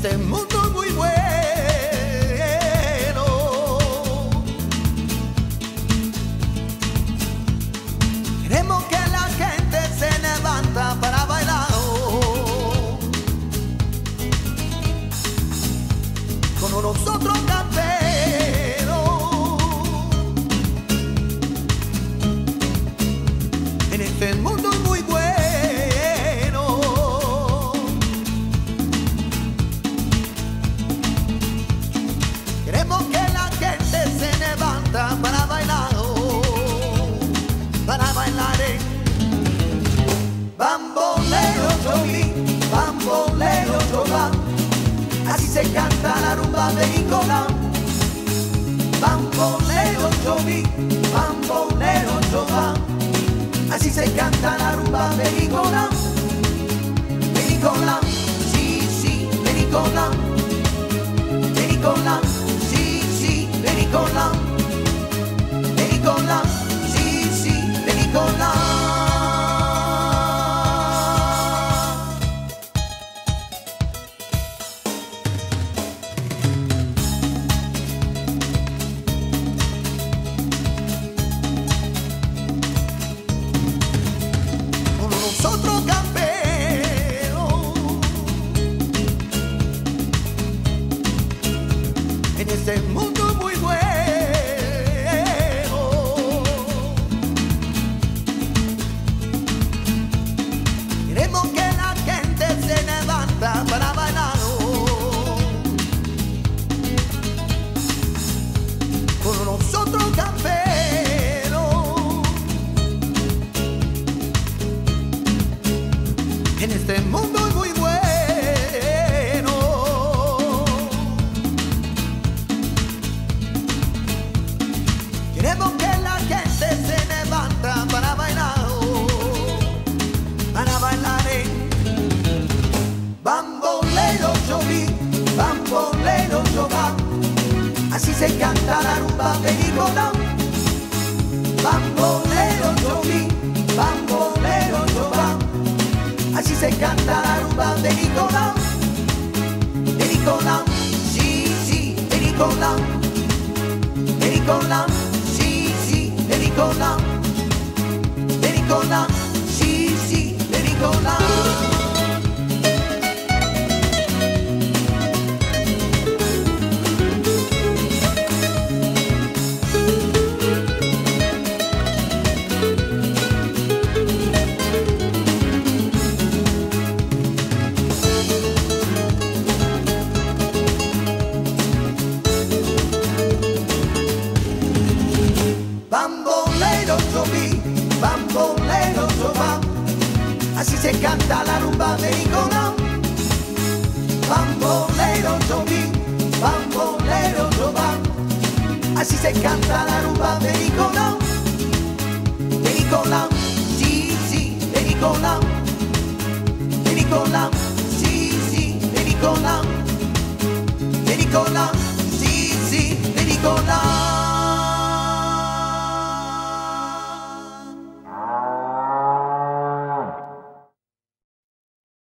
este mundo muy bueno. Queremos que la gente se levanta para bailar con nosotros camperos. En este mundo muy bueno. Queremos que la gente se levanta para bailar bamboleo choví, bamboleo chová, así se canta la rumba de Nicolás. Bamboleo choví, bamboleo chová, así se canta la rumba de Nicolás. De Nicolás, sí, sí, de Nicolás. De Nicolás, sí, sí, de Nicolás. De Nicolás, sí, sí, de Nicolás. Nosotros camperos en este mundo muy bueno. Queremos que la gente se levanta para bailar con nosotros camperos. En este mundo muy bueno. Queremos que la gente se levanta para bailar bamboleo choví, bamboleo chová, así se canta la rumba de Nicolás. Bamboleo choví, bamboleo chová, así se canta la rumba de Nicolás. De Nicolás, sí, sí, de Nicolás. De Nicolás, sí, sí, de Nicolás. De Nicolás, sí, sí, de Nicolás. Bamboleo choví, bamboleo chová, así se canta la rumba de Nicolás. Bamboleo choví, bamboleo chová, así se canta la rumba de Nicolás. De Nicolás, sí, sí, de Nicolás. De Nicolás, sí, sí, de Nicolás. De Nicolás, sí, sí, de Nicolás.